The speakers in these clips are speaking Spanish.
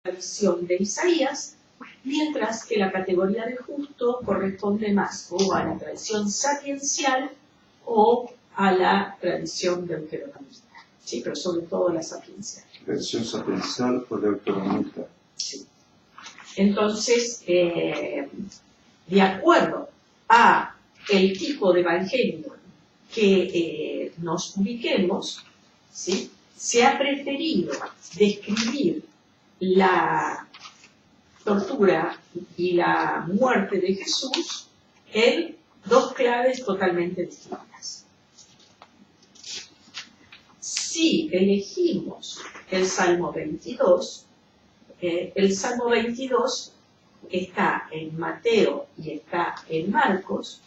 tradición de Isaías, mientras que la categoría de justo corresponde más o a la tradición sapiencial o a la tradición deuteronomista. Sí, pero sobre todo la sapiencial. Tradición sapiencial o deuteronomista. Sí. Entonces, de acuerdo a el tipo de evangelio que nos ubiquemos, ¿sí?, se ha preferido describir la tortura y la muerte de Jesús en dos claves totalmente distintas. Si elegimos el Salmo 22, el Salmo 22 está en Mateo y está en Marcos,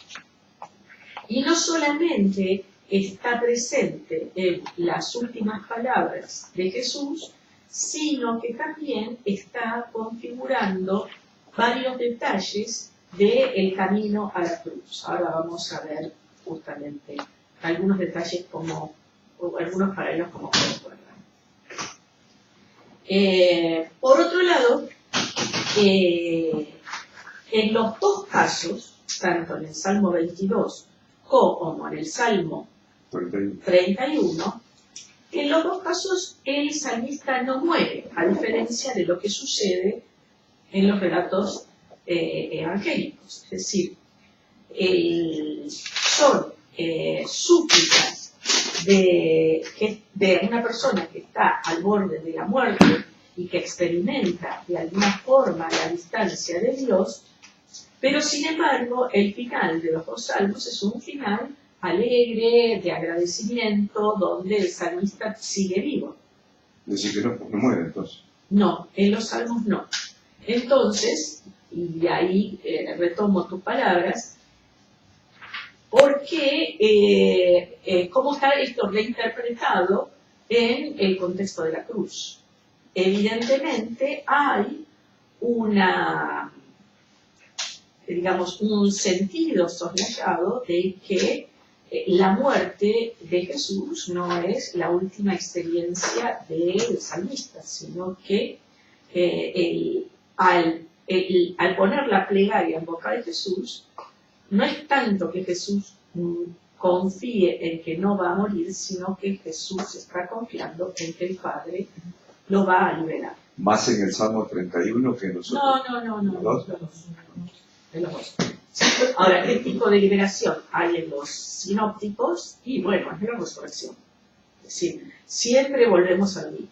y no solamente está presente en las últimas palabras de Jesús, sino que también está configurando varios detalles del camino a la cruz. Ahora vamos a ver justamente algunos detalles o algunos paralelos como recuerdan. Por otro lado, en los dos casos, tanto en el Salmo 22 como en el Salmo 31, en los dos casos el salmista no muere, a diferencia de lo que sucede en los relatos evangélicos. Es decir, son súplicas de una persona que está al borde de la muerte y que experimenta de alguna forma la distancia de Dios, pero sin embargo el final de los dos salmos es un final alegre, de agradecimiento, donde el salmista sigue vivo. Decir que no muere entonces. No, en los salmos no. Entonces, y ahí retomo tus palabras, porque cómo está esto reinterpretado en el contexto de la cruz. Evidentemente hay un sentido soslayado de que la muerte de Jesús no es la última experiencia del salmista, sino que al poner la plegaria en boca de Jesús, no es tanto que Jesús confíe en que no va a morir, sino que Jesús está confiando en que el Padre lo va a liberar. Más en el Salmo 31 que en los otros. No. ¿Los dos? Ahora, ¿qué tipo de liberación hay en los sinópticos? Y bueno, es la resurrección. Es decir, siempre volvemos al mismo.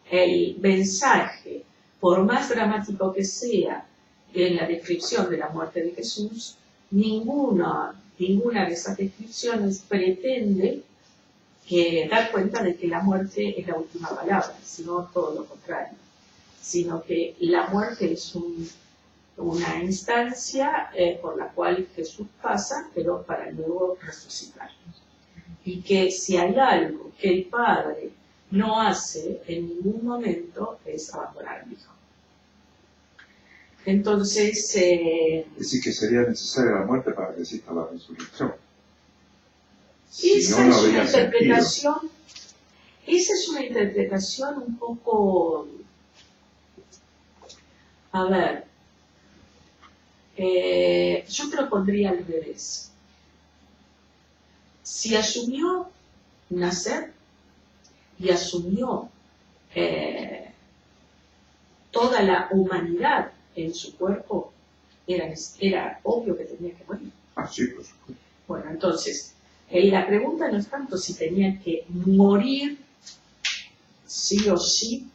El mensaje, por más dramático que sea en la descripción de la muerte de Jesús, ninguna de esas descripciones pretende dar cuenta de que la muerte es la última palabra, sino todo lo contrario. Sino que la muerte es una instancia por la cual Jesús pasa, pero para luego resucitar. Y que si hay algo que el Padre no hace en ningún momento es abandonar al Hijo. Entonces... es decir, que sería necesaria la muerte para que exista la resurrección. Esa es una interpretación un poco... A ver, yo te lo pondría al revés. Si asumió nacer y asumió toda la humanidad en su cuerpo, era obvio que tenía que morir. Ah, sí, por supuesto. Bueno, entonces, la pregunta no es tanto si tenía que morir sí o sí,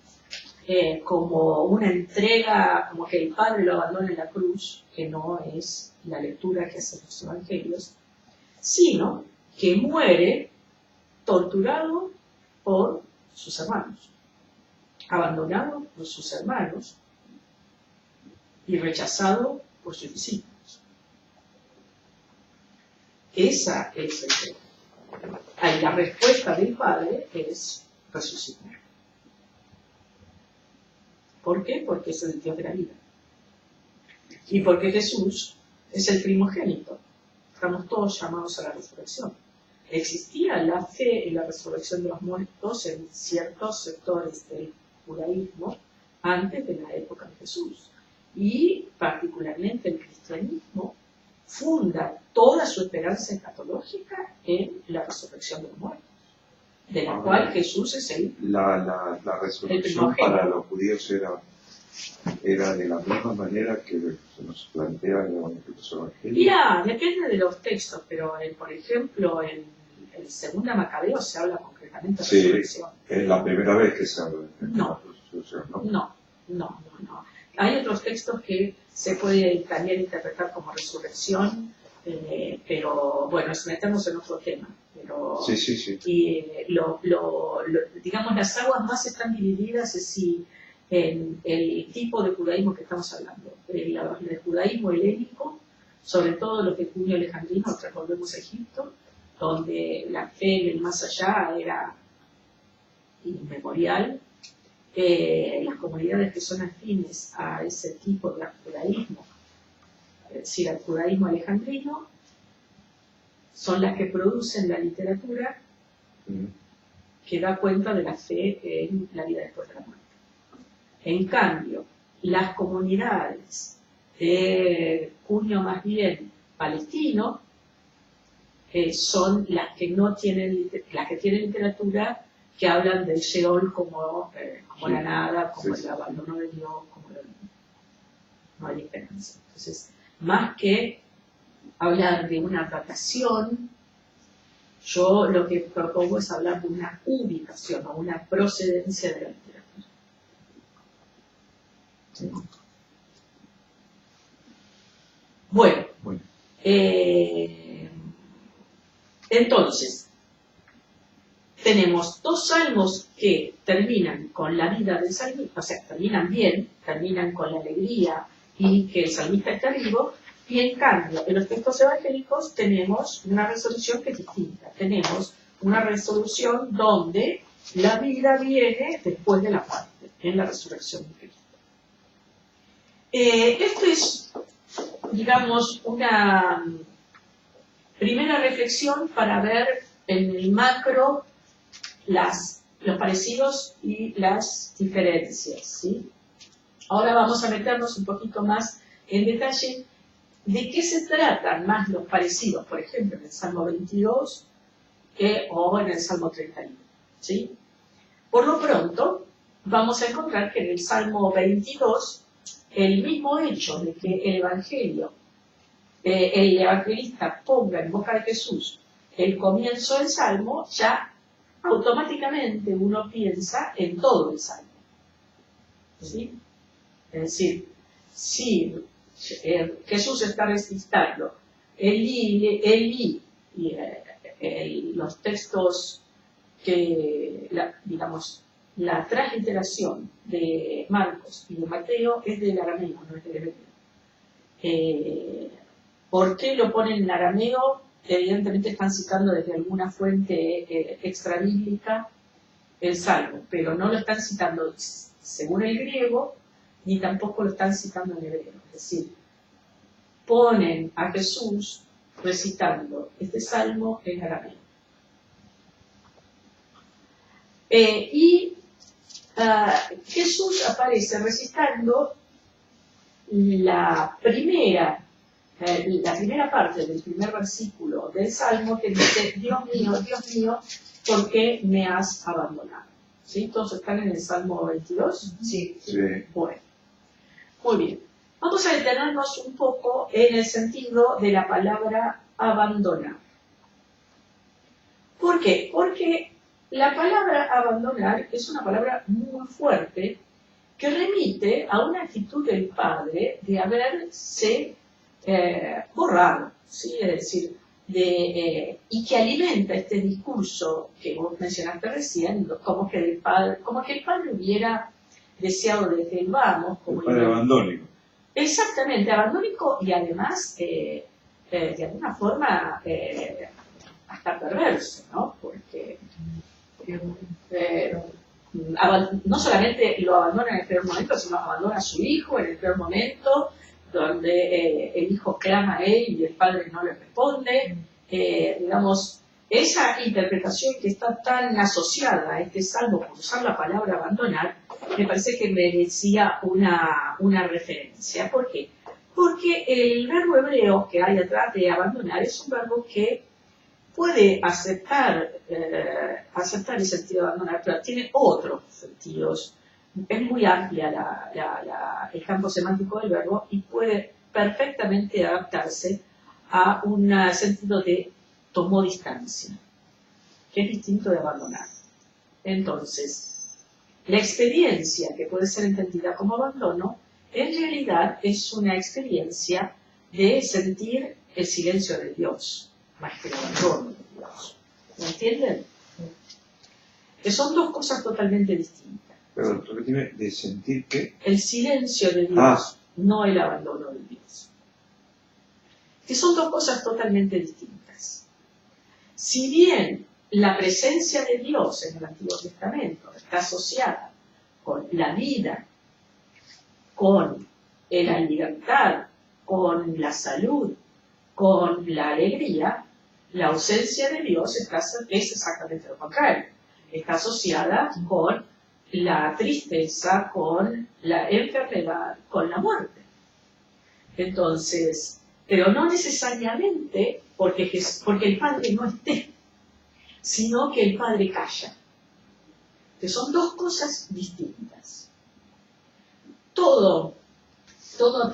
como una entrega, como que el Padre lo abandona en la cruz, que no es la lectura que hacen los evangelios, sino que muere torturado por sus hermanos, abandonado por sus hermanos y rechazado por sus discípulos. Esa es el tema. Ahí la respuesta del Padre es resucitar. ¿Por qué? Porque es el Dios de la vida. Y porque Jesús es el primogénito. Estamos todos llamados a la resurrección. Existía la fe en la resurrección de los muertos en ciertos sectores del judaísmo, antes de la época de Jesús. Y particularmente el cristianismo funda toda su esperanza escatológica en la resurrección de los muertos, de la cual Jesús es el resurrección para los judíos era de la misma manera que se nos plantea en los evangelios. Ya, depende de los textos, pero por ejemplo en Segunda Macabeo se habla concretamente de resurrección. Es la primera vez que se habla de No. resurrección, ¿no? No. Hay otros textos que se puede también interpretar como resurrección, pero bueno, es meternos en otro tema. Pero, sí. Y digamos, las aguas más están divididas en el tipo de judaísmo que estamos hablando. El judaísmo helénico, sobre todo los de Junio Alejandrino, volvemos a Egipto, donde la fe en el más allá era inmemorial. Las comunidades que son afines a ese tipo de judaísmo, es decir, al judaísmo alejandrino, son las que producen la literatura que da cuenta de la fe en la vida después de la muerte. En cambio, las comunidades de cuño más bien palestino son las que no tienen, las que tienen literatura que hablan del Sheol como la nada, como el abandono de Dios, como no hay esperanza. Entonces, más que hablar de una datación, yo lo que propongo es hablar de una ubicación o una procedencia de la literatura. ¿Sí? Bueno. Entonces, tenemos dos salmos que terminan con la vida del salmista, o sea, terminan bien, terminan con la alegría y que el salmista está vivo, y en cambio, en los textos evangélicos tenemos una resolución que es distinta. Tenemos una resolución donde la vida viene después de la muerte, en la resurrección de Cristo. Esto es, digamos, una primera reflexión para ver en el macro los parecidos y las diferencias, ¿sí? Ahora vamos a meternos un poquito más en detalle de qué se tratan más los parecidos, por ejemplo, en el Salmo 22 o en el Salmo 31, ¿sí? Por lo pronto, vamos a encontrar que en el Salmo 22, el mismo hecho de que el evangelista ponga en boca de Jesús el comienzo del Salmo, ya automáticamente uno piensa en todo el Salmo, ¿sí? Es decir, si Jesús está recitando Elí, los textos que, digamos, la transliteración de Marcos y de Mateo es del arameo, no es del hebreo. ¿Por qué lo ponen en arameo? Evidentemente están citando desde alguna fuente extrabíblica el Salmo, pero no lo están citando según el griego, ni tampoco lo están citando en hebreo. Es decir, ponen a Jesús recitando este Salmo en arameo. Jesús aparece recitando la primera parte del primer versículo del Salmo, que dice: Dios mío, ¿por qué me has abandonado? ¿Sí? ¿Todos están en el Salmo 22? Sí. Bueno, muy bien. Vamos a detenernos un poco en el sentido de la palabra abandonar. ¿Por qué? Porque la palabra abandonar es una palabra muy fuerte que remite a una actitud del Padre de haberse borrado, ¿sí? Es decir, y que alimenta este discurso que vos mencionaste recién, como que el Padre hubiera deseado de que vamos, como el Padre abandónico. Exactamente, abandónico y además de alguna forma hasta perverso, ¿no? Porque no solamente lo abandona en el peor momento, sino abandona a su hijo en el peor momento, donde el hijo clama a él y el padre no le responde. Digamos, esa interpretación que está tan asociada a este salmo por usar la palabra abandonar, me parece que merecía una referencia. ¿Por qué? Porque el verbo hebreo que hay atrás de abandonar es un verbo que puede aceptar el sentido de abandonar, pero tiene otros sentidos. Es muy amplia el campo semántico del verbo y puede perfectamente adaptarse a un sentido de tomó distancia, que es distinto de abandonar. Entonces, la experiencia que puede ser entendida como abandono, en realidad es una experiencia de sentir el silencio de Dios, más que el abandono de Dios. ¿Me entienden? Que son dos cosas totalmente distintas. Perdón, lo que tiene de sentir que... El silencio de Dios, no el abandono de Dios. Que son dos cosas totalmente distintas. Si bien la presencia de Dios en el Antiguo Testamento está asociada con la vida, con la libertad, con la salud, con la alegría, la ausencia de Dios es exactamente lo contrario. Está asociada con la tristeza, con la enfermedad, con la muerte. Entonces, pero no necesariamente porque el Padre no esté, sino que el Padre calla. Que son dos cosas distintas. Todo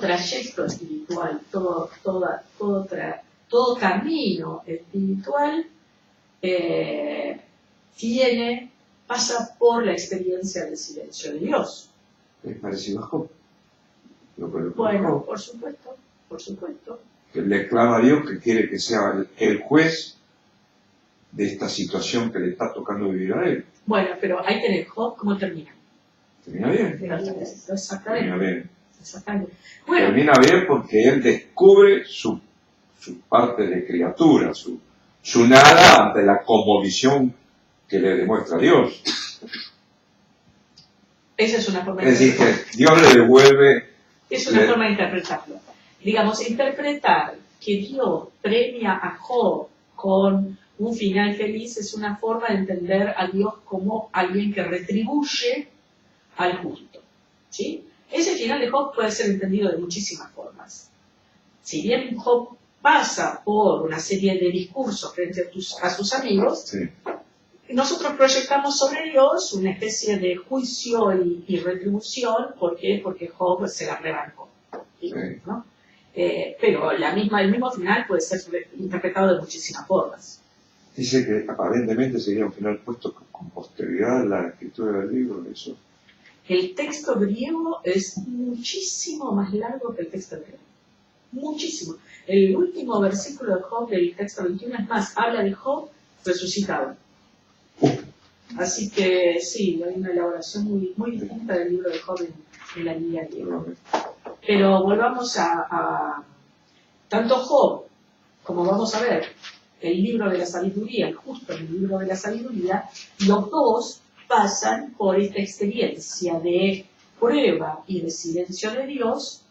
trayecto espiritual, todo camino espiritual pasa por la experiencia del silencio de Dios. ¿Es parecido a Job? Bueno, por supuesto. Que le clama a Dios que quiere que sea el juez de esta situación que le está tocando vivir a él. Bueno, pero ahí tenés Job, ¿cómo termina? ¿Termina bien? Exactamente. Termina bien. Exactamente. Bueno, termina bien porque él descubre su parte de criatura, su nada ante la cosmovisión que le demuestra Dios. Esa es una forma de interpretarlo. Es decir, que Dios le devuelve... Es una forma de interpretarlo. Digamos, interpretar que Dios premia a Job con un final feliz es una forma de entender a Dios como alguien que retribuye al justo. ¿Sí? Ese final de Job puede ser entendido de muchísimas formas. Si bien Job pasa por una serie de discursos frente a sus amigos, sí, nosotros proyectamos sobre Dios una especie de juicio y retribución. ¿Por qué? Porque Job se la rebancó. Sí. ¿No? Pero el mismo final puede ser interpretado de muchísimas formas. Dice que aparentemente sería un final puesto con posterioridad a la escritura del libro, eso. El texto griego es muchísimo más largo que el texto hebreo. Muchísimo. El último versículo de Job del texto 21 es más, habla de Job resucitado. Así que sí, hay una elaboración muy distinta del libro de Job en la línea griega. Pero volvamos a tanto Job, como vamos a ver, el libro de la sabiduría, justo el libro de la sabiduría, los dos pasan por esta experiencia de prueba y de silencio de Dios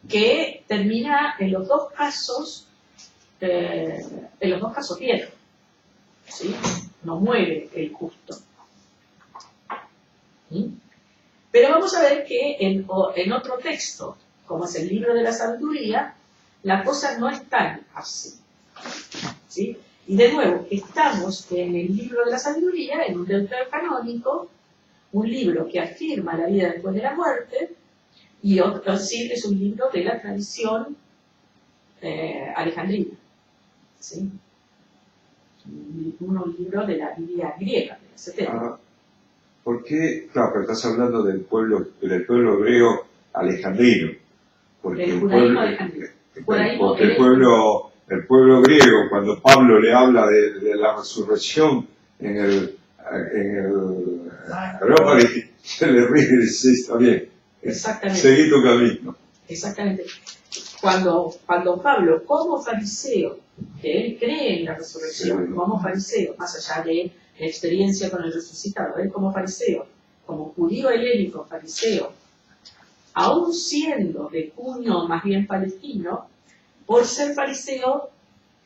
que termina en los dos casos bien. ¿Sí? No muere el justo. ¿Sí? Pero vamos a ver que en otro texto, como es el libro de la sabiduría, la cosa no es tan así. ¿Sí? Y de nuevo, estamos en el libro de la sabiduría, en un deuterocanónico, un libro que afirma la vida después de la muerte, y otro sí es un libro de la tradición alejandrina. ¿Sí? Un libro de la Biblia griega, de la 70. ¿Por qué? Claro, pero estás hablando del pueblo hebreo alejandrino. Porque del el judaísmo pueblo, alejandrino. porque el pueblo griego, cuando Pablo le habla de la resurrección en el Areópagos, se le ríe y dice, está bien, seguí tu camino. Exactamente. Cuando Pablo, como fariseo, que él cree en la resurrección, sí, como fariseo, más allá de la experiencia con el resucitado, él como fariseo, como judío helénico fariseo, aún siendo de cuño más bien palestino, por ser fariseo,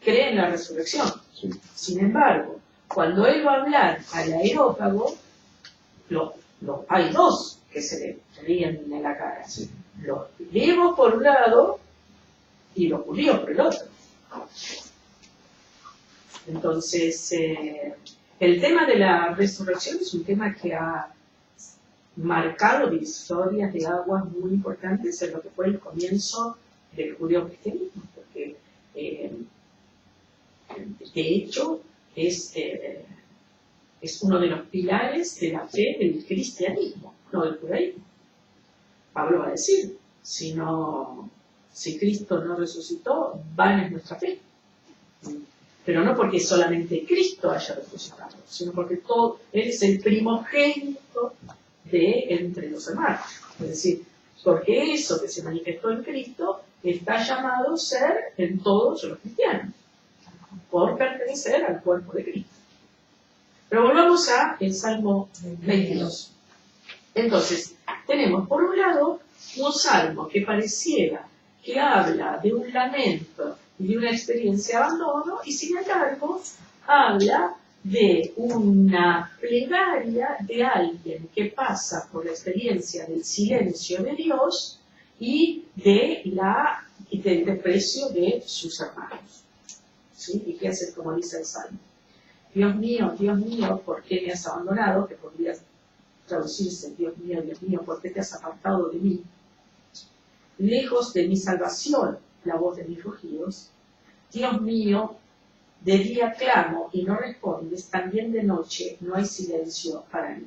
cree en la resurrección. Sí. Sin embargo, cuando él va a hablar al areópago, hay dos que se le ríen en la cara. Sí. Los griegos por un lado y los judíos por el otro. Entonces, el tema de la resurrección es un tema que ha marcado divisorias de aguas muy importantes en lo que fue el comienzo del judeo-cristianismo, porque de hecho es uno de los pilares de la fe del cristianismo, no del judaísmo. Pablo va a decir, si Cristo no resucitó, vana es nuestra fe. Pero no porque solamente Cristo haya resucitado, sino porque Él es el primogénito de entre los hermanos. Es decir, porque eso que se manifestó en Cristo está llamado a ser en todos los cristianos, por pertenecer al cuerpo de Cristo. Pero volvamos al Salmo 22. Entonces, tenemos por un lado un salmo que pareciera que habla de un lamento y de una experiencia de abandono, y sin embargo habla de una plegaria de alguien que pasa por la experiencia del silencio de Dios y del desprecio de sus hermanos. ¿Sí? ¿Y qué hace, como dice el Salmo? Dios mío, ¿por qué me has abandonado? Que podría traducirse, Dios mío, ¿por qué te has apartado de mí? Lejos de mi salvación, la voz de mis rugidos. Dios mío, de día clamo y no respondes, también de noche no hay silencio para mí.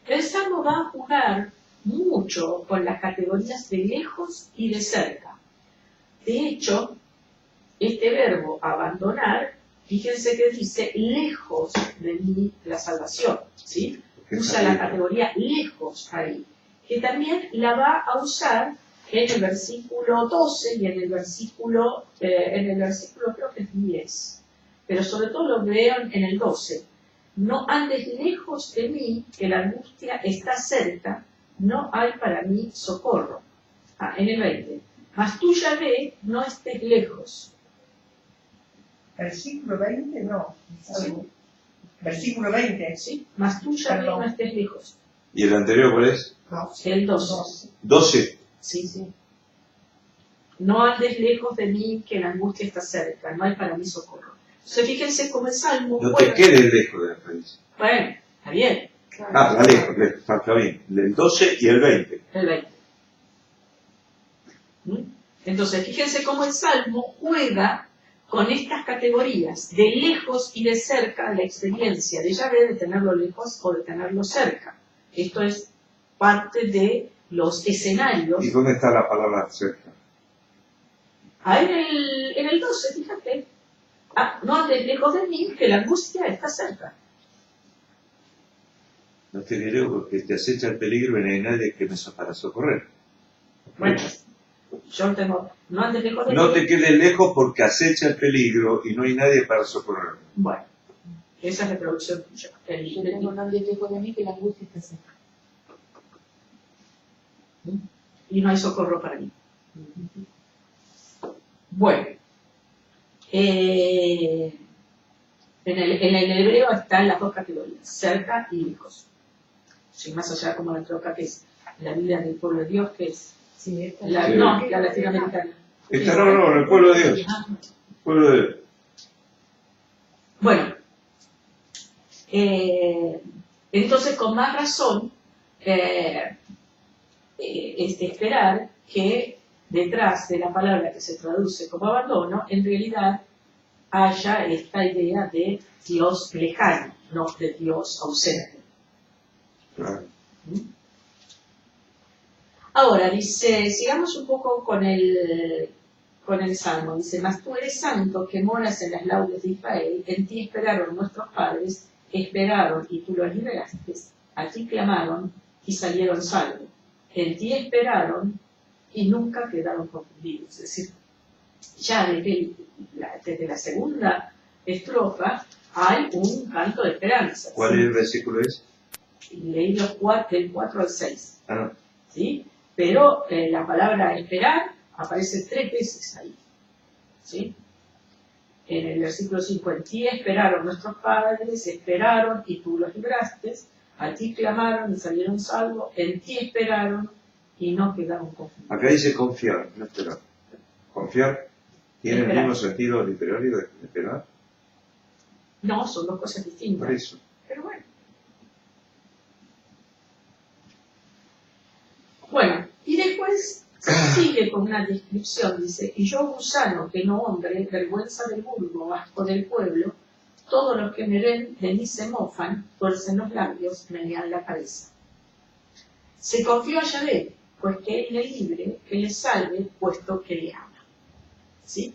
El Salmo va a jugar mucho con las categorías de lejos y de cerca. De hecho, este verbo abandonar, fíjense que dice lejos de mí la salvación, ¿sí? Usa la categoría lejos ahí, que también la va a usar en el versículo 12 y en el versículo creo que es 10, pero sobre todo lo veo en el 12. No andes lejos de mí, que la angustia está cerca, no hay para mí socorro. En el 20. Mas tú, Yahvé, no estés lejos. Versículo 20, no. ¿Sí? Versículo 20. Sí, mas tú, Yahvé, no estés lejos. ¿Y el anterior cuál es? No. El 12. 12. Sí. No andes lejos de mí, que la angustia está cerca, no hay para mí socorro. Entonces fíjense cómo el Salmo... No te quedes lejos de la raíz. Bueno, está bien. Está lejos, está bien. El 12 y el 20. El 20. Entonces fíjense cómo el Salmo juega con estas categorías de lejos y de cerca de la experiencia de Yahvé, de tenerlo lejos o de tenerlo cerca. Esto es parte de los escenarios. ¿Y dónde está la palabra cerca? Ahí en el 12, fíjate. No andes lejos de mí, que la angustia está cerca. No te diré porque te acecha el peligro y no hay nadie que me para socorrer. Bueno, yo tengo... No andes lejos de mí. No te quedes lejos porque acecha el peligro y no hay nadie para socorrer. Bueno, esa es la traducción tuya. Yo tengo no andes lejos de mí, que la angustia está cerca. Y no hay socorro para mí. Bueno, en el hebreo están las dos categorías, cerca y lejos. Sí, más allá como la troca que es la vida del pueblo de Dios, que es Sí, la latinoamericana. Esta no, el pueblo de Dios. El pueblo de Dios. Bueno, entonces con más razón es de esperar que detrás de la palabra que se traduce como abandono, en realidad haya esta idea de Dios lejano, no de Dios ausente. Claro. Ahora, dice, sigamos un poco con el Salmo. Dice, mas tú eres santo que moras en las laudes de Israel, en ti esperaron nuestros padres, esperaron y tú los liberaste, a ti clamaron y salieron salvos. En ti esperaron y nunca quedaron confundidos. Es decir, ya desde la segunda estrofa hay un canto de esperanza. ¿Cuál es el versículo es? Leí del 4 al 6. Ah, ¿Sí? Pero la palabra esperar aparece 3 veces ahí. ¿Sí? en el versículo 5, en ti esperaron nuestros padres, esperaron y tú los libraste, a ti clamaron y salieron salvos, en ti esperaron y no quedaron confundidos. Acá dice confiar, no esperar. Confiar tiene Esperar. el mismo sentido literario de esperar. No, son dos cosas distintas. Por eso. Pero bueno. Bueno, y después sigue con una descripción, dice, y yo gusano que no hombre, vergüenza del vulgo, asco del pueblo, todos los que me ven de mí se mofan, tuercen los labios, menean la cabeza. Se confió a Yahvé, pues que él le libre, que le salve, puesto que le ama. ¿Sí?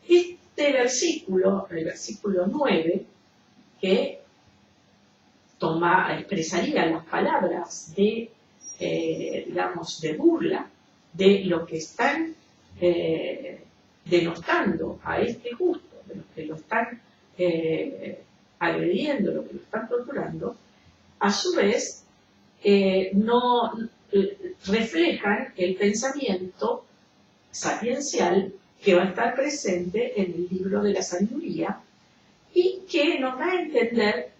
Este versículo, el versículo 9, que expresaría las palabras de, digamos, de burla de lo que están denostando a este justo, de los que lo están agrediendo, lo que lo están torturando, a su vez no reflejan el pensamiento sapiencial que va a estar presente en el libro de la sabiduría y que nos da a entender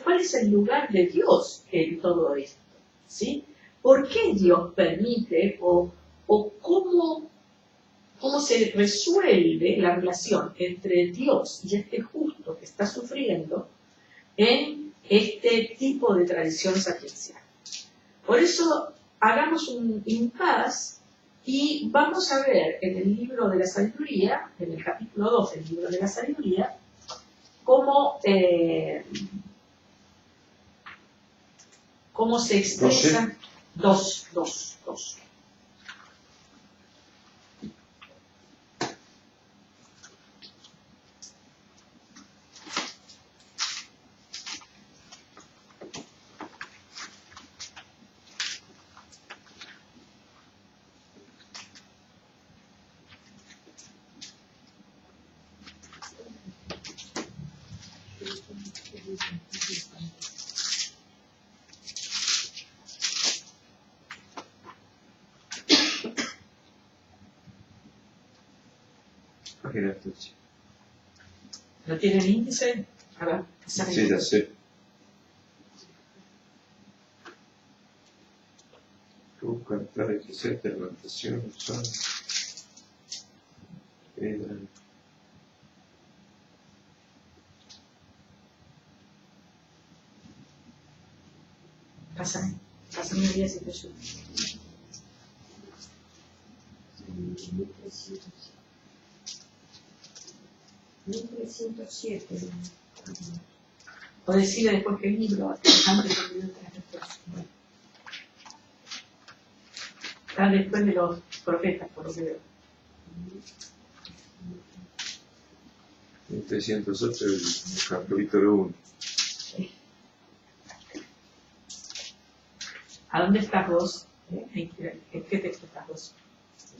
cuál es el lugar de Dios en todo esto, ¿sí? ¿Por qué Dios permite o cómo se resuelve la relación entre Dios y este justo que está sufriendo en este tipo de tradición sapiencial? Por eso hagamos un impasse y vamos a ver en el libro de la sabiduría, en el capítulo 2 del libro de la sabiduría, cómo se expresa. Dos. Página 13. ¿No tiene el índice? A ver, Sí, ya sé. Cantar, etc. Lamentación, son. Pásame el día si te ayudo. 1307. O decide después que el libro, antes de que está después de los profetas, por lo que veo. 1308, el capítulo 1. ¿A dónde estás vos? ¿En qué texto estás vos?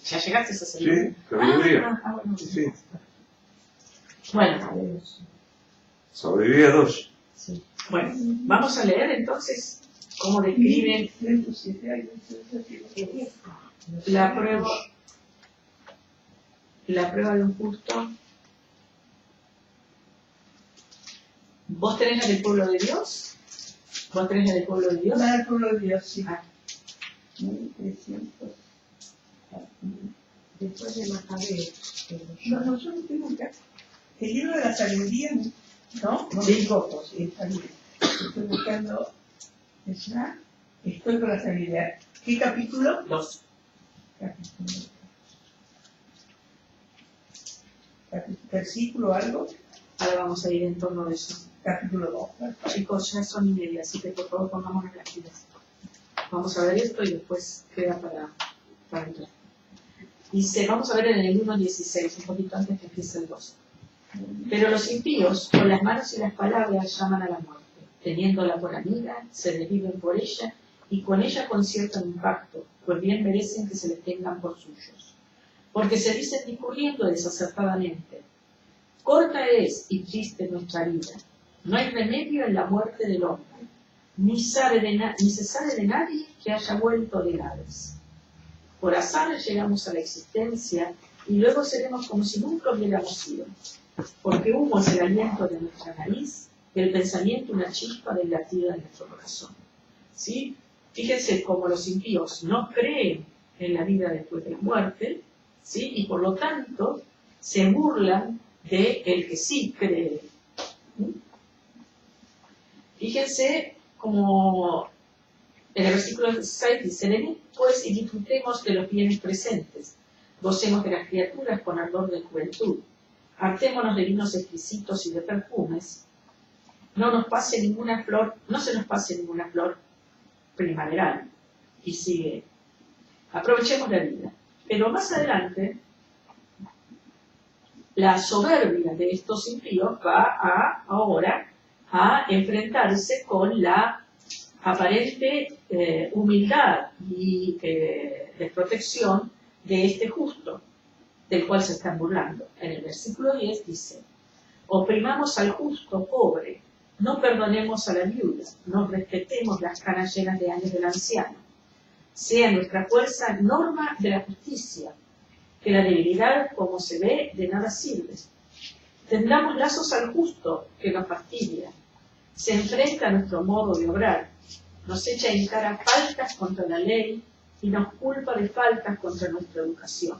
¿Ya llegaste a esa salida? Sí, sabiduría. Bueno. Sí. Bueno, Sabiduría 2. bueno, vamos a leer entonces cómo describen la prueba de un justo. ¿Vos tenés la del pueblo de Dios? ¿Vos tenés la del pueblo de Dios? La del pueblo de Dios, sí. Ah, 1300. Después de Macabeo. No, yo no tengo acá. El libro de la sabiduría, ¿no? No Sí. me equivoco, sí, está bien. Estoy buscando. Estoy con la sabiduría. ¿Qué capítulo? 2. Versículo algo. Ahora vamos a ir en torno de eso. Capítulo 2. Chicos, ya son 1:30, así que por favor pongámonos las pilas. Vamos a ver esto y después queda para entrar. Dice, vamos a ver en el 1:16, un poquito antes que empiece el 2. Pero los impíos, con las manos y las palabras, llaman a la muerte. Teniéndola por amiga, se desviven por ella y con ella conciertan un pacto, pues bien merecen que se les tengan por suyos. Porque se dicen discurriendo desacertadamente. Corta es y triste nuestra vida. No hay remedio en la muerte del hombre, ni se sabe de nadie que haya vuelto de Hades. Por azar llegamos a la existencia y luego seremos como si nunca hubiéramos sido, porque humo es el aliento de nuestra nariz, y el pensamiento una chispa del latido de nuestro corazón. ¿Sí? Fíjense cómo los impíos no creen en la vida después de la muerte, ¿sí? Y por lo tanto se burlan de el que sí cree. Fíjense como en el versículo 16 dice: venid pues y disfrutemos de los bienes presentes, gocemos de las criaturas con ardor de juventud, hartémonos de vinos exquisitos y de perfumes, no se nos pase ninguna flor primaveral. Y sigue, aprovechemos la vida. Pero más adelante, la soberbia de estos impíos va ahora a enfrentarse con la aparente humildad y desprotección de este justo, del cual se están burlando. En el versículo 10 dice: oprimamos al justo pobre, no perdonemos a la viuda, no respetemos las canas llenas de años del anciano. Sea nuestra fuerza norma de la justicia, que la debilidad, como se ve, de nada sirve. Tendamos lazos al justo, que nos fastidia. Se enfrenta a nuestro modo de obrar, nos echa en cara faltas contra la ley y nos culpa de faltas contra nuestra educación.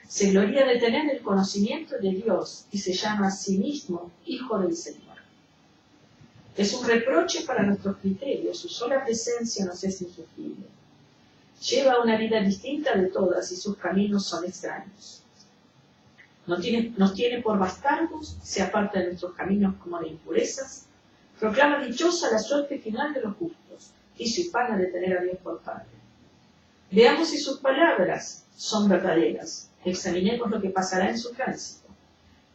Se gloria de tener el conocimiento de Dios y se llama a sí mismo Hijo del Señor. Es un reproche para nuestros criterios, su sola presencia nos es insufrible. Lleva una vida distinta de todas y sus caminos son extraños. Nos tiene por bastardos, se aparta de nuestros caminos como de impurezas, proclama dichosa la suerte final de los justos y se ufana de tener a Dios por Padre. Veamos si sus palabras son verdaderas, examinemos lo que pasará en su tránsito,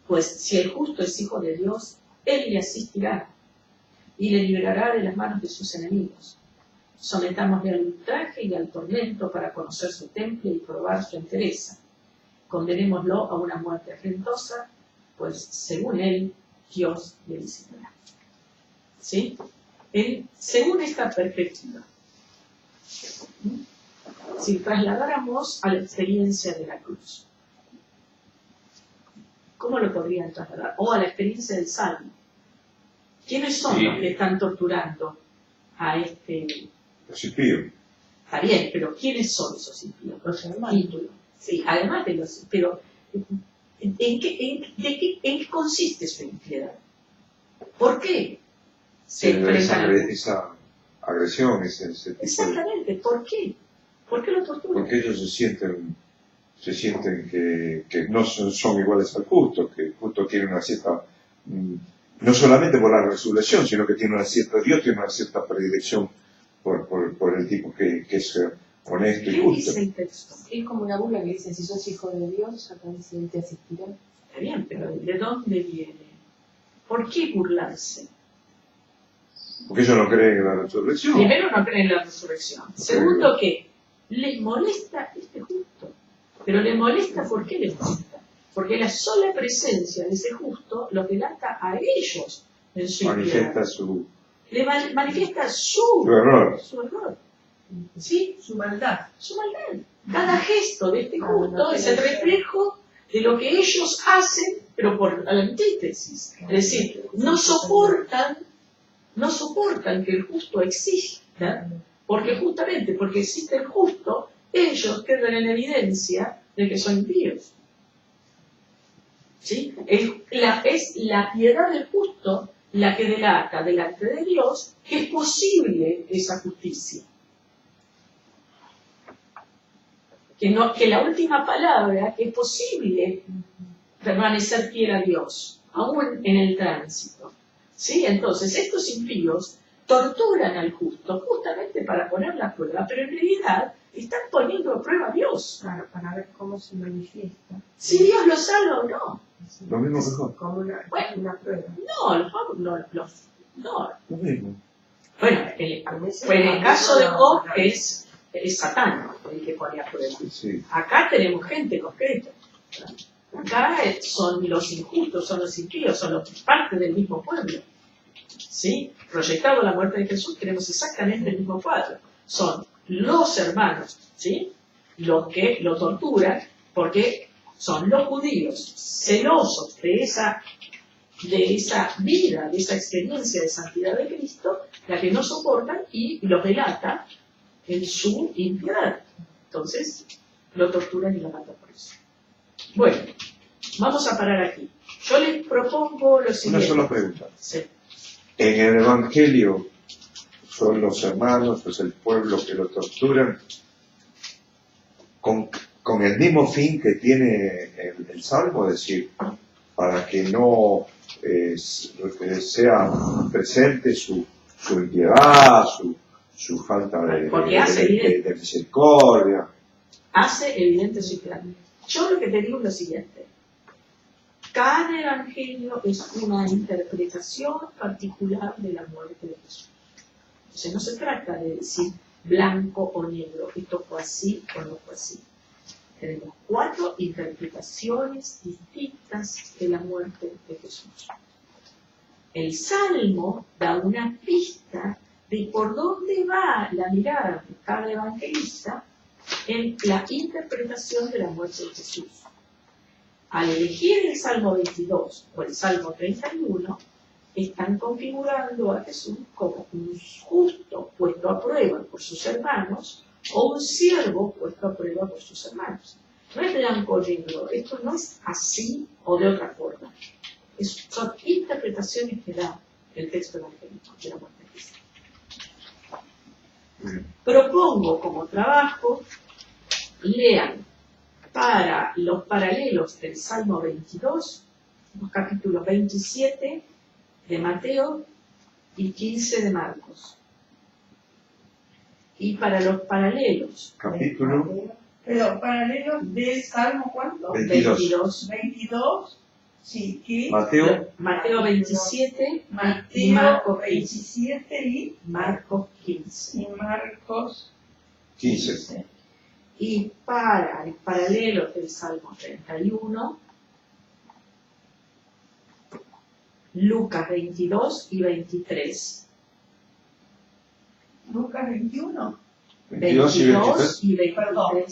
pues si el justo es hijo de Dios, Él le asistirá y le librará de las manos de sus enemigos. Sometámosle al ultraje y al tormento para conocer su temple y probar su entereza. Condenémoslo a una muerte afrentosa, pues según él, Dios le visitará. ¿Sí? Según esta perspectiva, si trasladáramos a la experiencia de la cruz, ¿cómo lo podrían trasladar? O a la experiencia del Salmo. ¿Quiénes son los que están torturando a los impíos? Está bien, pero ¿quiénes son esos impíos? Los ídolos. Sí, además de los... Pero, ¿en qué consiste su impiedad? ¿Por qué se enfrentan esa agresión, ese tipo Exactamente, ¿por qué? ¿Por qué lo torturan? Porque ellos se sienten que no son iguales al justo, que el justo tiene una cierta... no solamente por la resurrección, sino que tiene una cierta... Dios tiene una cierta predilección por el tipo que es honesto y justo. ¿Qué dice el texto? Es como una burla que dice: si sos hijo de Dios, acá dice: Él te asistirá. Está bien, pero ¿de dónde viene? ¿Por qué burlarse? Porque ellos no creen en la resurrección. Primero, no creen en la resurrección. Segundo, que les molesta este justo. Pero les molesta, ¿por qué les molesta? Porque la sola presencia de ese justo los delata a ellos en su manifiesta manifiesta su error. ¿Sí? Su maldad. Su maldad. Cada gesto de este justo es el reflejo de lo que ellos hacen, pero por la antítesis. Es decir, no soportan que el justo exista, porque existe el justo, ellos quedan en evidencia de que son impíos. ¿Sí? Es la piedad del justo la que delata delante de Dios que es posible esa justicia. Que la última palabra, que es posible permanecer fiel a Dios, aún en el tránsito. ¿Sí? Entonces, estos impíos torturan al justo justamente para poner la prueba, pero en realidad están poniendo a prueba a Dios. Claro, para ver cómo se manifiesta. Si Dios lo salva o no. Lo mismo mejor. Como una prueba. No. Lo mismo. Bueno, en el caso de Job es Satán el que pone a prueba. Sí. Acá tenemos gente concreta. Acá son los injustos, son los impíos, son parte del mismo pueblo. ¿Sí? Proyectado la muerte de Jesús, tenemos exactamente el mismo cuadro. Son los hermanos, ¿sí? Los que lo torturan porque Son los judíos celosos de esa vida, de esa experiencia de santidad de Cristo, la que no soportan y lo relata en su impiedad. Entonces, lo torturan y lo matan por eso. Bueno, vamos a parar aquí. Yo les propongo lo siguiente. Una sola pregunta. Sí. En el Evangelio son los hermanos, es el pueblo que lo torturan con el mismo fin que tiene el Salmo, es decir, para que no sea presente su impiedad, su falta de misericordia. Hace evidente su plan. Yo lo que te digo es lo siguiente. Cada evangelio es una interpretación particular de la muerte de Jesús. Entonces no se trata de decir blanco o negro, esto fue así o no fue así. Tenemos 4 interpretaciones distintas de la muerte de Jesús. El Salmo da una pista de por dónde va la mirada de cada evangelista en la interpretación de la muerte de Jesús. Al elegir el Salmo 22 o el Salmo 31, están configurando a Jesús como un justo puesto a prueba por sus hermanos o un siervo puesto a prueba por sus hermanos. No es blanco o negro, esto no es así o de otra forma. Son interpretaciones que da el texto evangélico de la muerte de Cristo. Propongo como trabajo, lean para los paralelos del Salmo 22, los capítulos 27 de Mateo y 15 de Marcos. Y para los paralelos... Capítulo... Pero paralelos del Salmo, ¿cuánto? 22. 22, sí, ¿qué? Mateo 27 Mateo y Marcos 27 y Marcos 15. y Marcos 15. Y para el paralelo del Salmo 31, Lucas 22 y 23. Lucas 21, 22 y 23. Y 23. Perdón.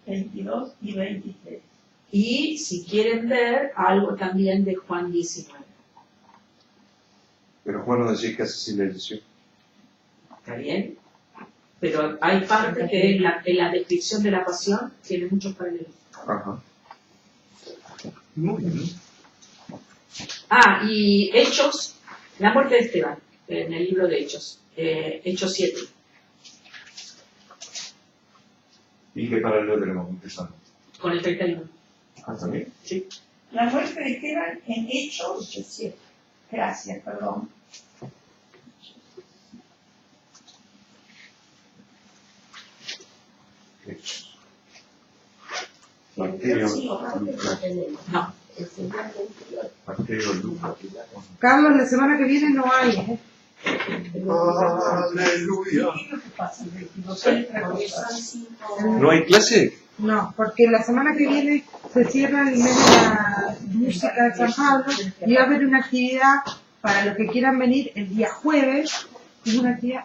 22 y 23. Y si quieren ver, algo también de Juan 19. Pero Juan no decía que hace silencio. ¿Está bien? Pero hay parte que en la descripción de la pasión tiene muchos paralelos. Ajá. Muy bien. Ah, y Hechos, la muerte de Esteban, en el libro de Hechos, Hechos 7. ¿Y qué paralelo tenemos empezando? Con el 31. Ah, también. Sí. La muerte de Esteban en Hechos 7. Gracias, perdón. Hechos. Mateo, Lucas. No. Mateo, Lucas. Carlos, la semana que viene no hay, ¿eh? Aleluya. ¿Qué es lo que pasa? No sé otra cosa. ¿No hay clase? No, porque la semana que viene se cierra el mes de la música de San Pablo y va a haber una actividad para los que quieran venir el día jueves, es una actividad